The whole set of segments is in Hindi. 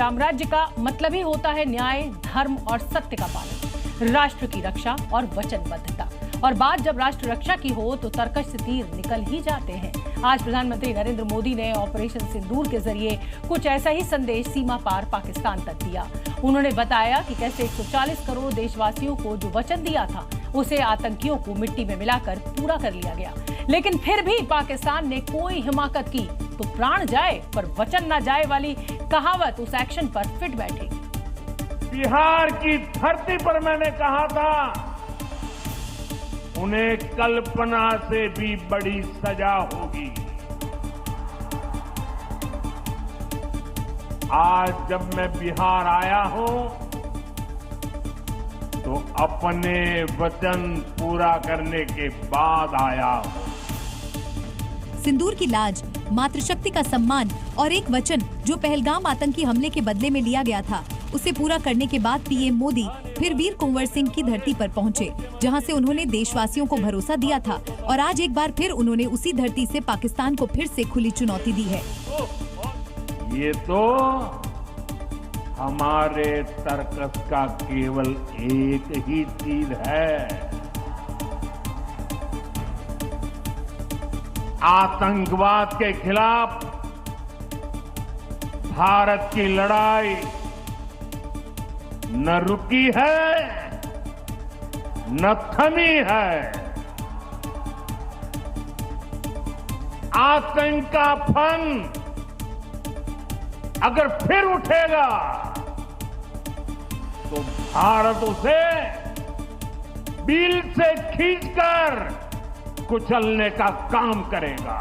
रामराज्य का मतलब ही होता है न्याय, धर्म और सत्य का पालन, राष्ट्र की रक्षा और वचनबद्धता। और बात जब राष्ट्र रक्षा की हो तो तरकश से तीर निकल ही जाते हैं। आज प्रधानमंत्री नरेंद्र मोदी ने ऑपरेशन सिंदूर के जरिए कुछ ऐसा ही संदेश सीमा पार पाकिस्तान तक दिया। उन्होंने बताया कि कैसे 140 करोड़ देशवासियों को जो वचन दिया था उसे आतंकियों को मिट्टी में मिलाकर पूरा कर लिया गया। लेकिन फिर भी पाकिस्तान ने कोई हिमाकत की तो प्राण जाए पर वचन ना जाए वाली कहावत उस एक्शन पर फिट बैठी। बिहार की धरती पर मैंने कहा था उन्हें कल्पना से भी बड़ी सजा होगी। आज जब मैं बिहार आया हूं तो अपने वचन पूरा करने के बाद आया हूं। सिंदूर की लाज, मातृशक्ति का सम्मान और एक वचन जो पहलगाम आतंकी हमले के बदले में लिया गया था, उसे पूरा करने के बाद पीएम मोदी फिर वीर कुंवर सिंह की धरती पर पहुंचे, जहां से उन्होंने देशवासियों को भरोसा दिया था। और आज एक बार फिर उन्होंने उसी धरती से पाकिस्तान को फिर से खुली चुनौती दी है। ये तो हमारे तर्कस का केवल एक ही तीर है। आतंकवाद के खिलाफ भारत की लड़ाई न रुकी है न थमी है। आतंक का फन अगर फिर उठेगा तो भारत उसे बिल से खींचकर कुचलने का काम करेगा।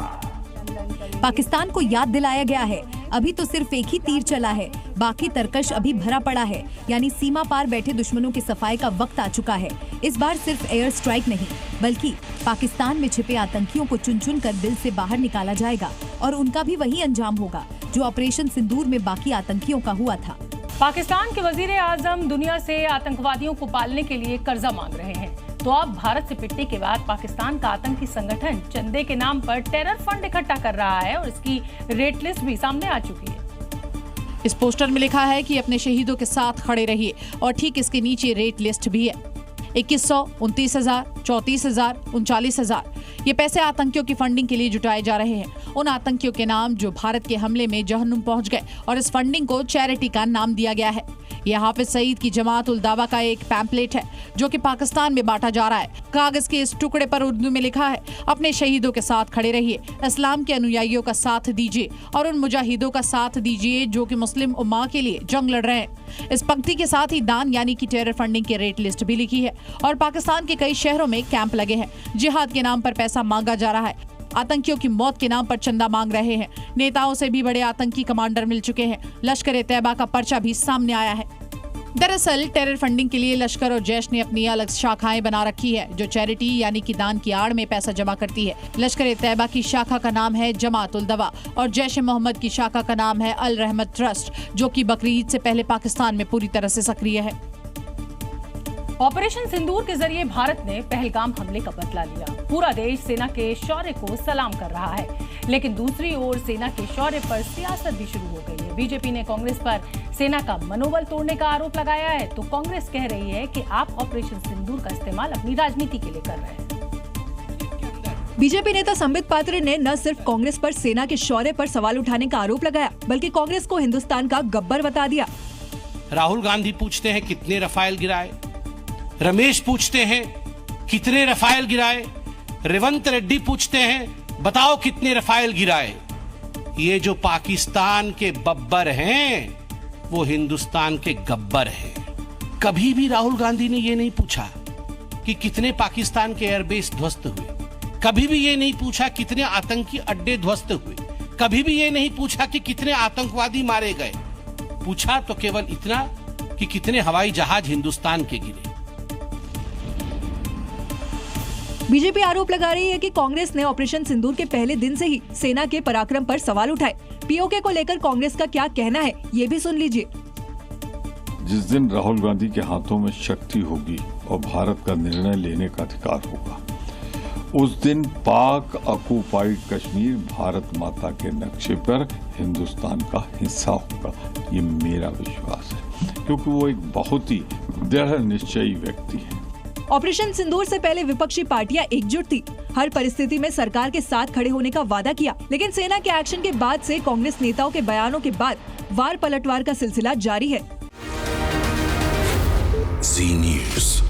पाकिस्तान को याद दिलाया गया है, अभी तो सिर्फ एक ही तीर चला है, बाकी तरकश अभी भरा पड़ा है। यानी सीमा पार बैठे दुश्मनों की सफाई का वक्त आ चुका है। इस बार सिर्फ एयर स्ट्राइक नहीं बल्कि पाकिस्तान में छिपे आतंकियों को चुन चुन कर दिल से बाहर निकाला जाएगा और उनका भी वही अंजाम होगा जो ऑपरेशन सिंदूर में बाकी आतंकियों का हुआ था। पाकिस्तान के वजीर आजम दुनिया से आतंकवादियों को पालने के लिए कर्जा मांग रहे हैं, तो अब भारत से पिटने के बाद पाकिस्तान का आतंकी संगठन चंदे के नाम पर टेरर फंड इकट्ठा कर रहा है और इसकी रेट लिस्ट भी सामने आ चुकी है। इस पोस्टर में लिखा है कि अपने शहीदों के साथ खड़े रहिए और ठीक इसके नीचे रेट लिस्ट भी है। 2100, 29,000, 34,000, 39,000 ये पैसे आतंकियों की फंडिंग के लिए जुटाए जा रहे हैं। उन आतंकियों के नाम जो भारत के हमले में जहन्नुम पहुंच गए और इस फंडिंग को चैरिटी का नाम दिया गया है। यह हाफिज सईद की जमात उल दावा का एक पैम्पलेट है जो कि पाकिस्तान में बांटा जा रहा है। कागज के इस टुकड़े पर उर्दू में लिखा है, अपने शहीदों के साथ खड़े रहिए, इस्लाम के अनुयायियों का साथ दीजिए और उन मुजाहिदों का साथ दीजिए जो कि मुस्लिम उम्मा के लिए जंग लड़ रहे हैं। इस पंक्ति के साथ ही दान यानी कि टेरर फंडिंग की रेट लिस्ट भी लिखी है और पाकिस्तान के कई शहरों में कैंप लगे हैं। जिहाद के नाम पर पैसा मांगा जा रहा है, आतंकियों की मौत के नाम पर चंदा मांग रहे हैं। नेताओं से भी बड़े आतंकी कमांडर मिल चुके हैं। लश्कर-ए-तैयबा का पर्चा भी सामने आया है। दरअसल टेरर फंडिंग के लिए लश्कर और जैश ने अपनी अलग शाखाएं बना रखी है जो चैरिटी यानी कि दान की आड़ में पैसा जमा करती है। लश्कर-ए-तैयबा की शाखा का नाम है जमात उल दवा और जैश ए मोहम्मद की शाखा का नाम है अल रहमत ट्रस्ट जो कि बकरी ईद से पहले पाकिस्तान में पूरी तरह से सक्रिय है। ऑपरेशन सिंदूर के जरिए भारत ने पहलगाम हमले का बदला लिया। पूरा देश सेना के शौर्य को सलाम कर रहा है, लेकिन दूसरी ओर सेना के शौर्य पर सियासत भी शुरू हो गई है। बीजेपी ने कांग्रेस पर सेना का मनोबल तोड़ने का आरोप लगाया है, तो कांग्रेस कह रही है कि आप ऑपरेशन सिंदूर का इस्तेमाल अपनी राजनीति के लिए कर रहे हैं। बीजेपी नेता संबित पात्र ने न सिर्फ कांग्रेस पर सेना के शौर्य पर सवाल उठाने का आरोप लगाया, बल्कि कांग्रेस को हिंदुस्तान का गब्बर बता दिया। राहुल गांधी पूछते हैं कितने रफाल गिराए, रमेश पूछते हैं कितने रफाल गिराए, रेवंत रेड्डी पूछते हैं बताओ कितने रफाल गिराए। ये जो पाकिस्तान के बब्बर हैं वो हिंदुस्तान के गब्बर हैं। कभी भी राहुल गांधी ने ये नहीं पूछा कि कितने पाकिस्तान के एयरबेस ध्वस्त हुए, कभी भी ये नहीं पूछा कितने आतंकी अड्डे ध्वस्त हुए, कभी भी ये नहीं पूछा कि कितने आतंकवादी मारे गए। पूछा तो केवल इतना कि कितने हवाई जहाज हिंदुस्तान के गिरे। बीजेपी आरोप लगा रही है कि कांग्रेस ने ऑपरेशन सिंदूर के पहले दिन से ही सेना के पराक्रम पर सवाल उठाए। पीओके को लेकर कांग्रेस का क्या कहना है, ये भी सुन लीजिए। जिस दिन राहुल गांधी के हाथों में शक्ति होगी और भारत का निर्णय लेने का अधिकार होगा, उस दिन पाक ऑक्युपाइड कश्मीर भारत माता के नक्शे पर हिंदुस्तान का हिस्सा होगा, ये मेरा विश्वास है, क्योंकि वो एक बहुत ही दृढ़ निश्चयी व्यक्ति है। ऑपरेशन सिंदूर से पहले विपक्षी पार्टियां एकजुट थी, हर परिस्थिति में सरकार के साथ खड़े होने का वादा किया, लेकिन सेना के एक्शन के बाद से कांग्रेस नेताओं के बयानों के बाद वार पलटवार का सिलसिला जारी है। जी न्यूज़।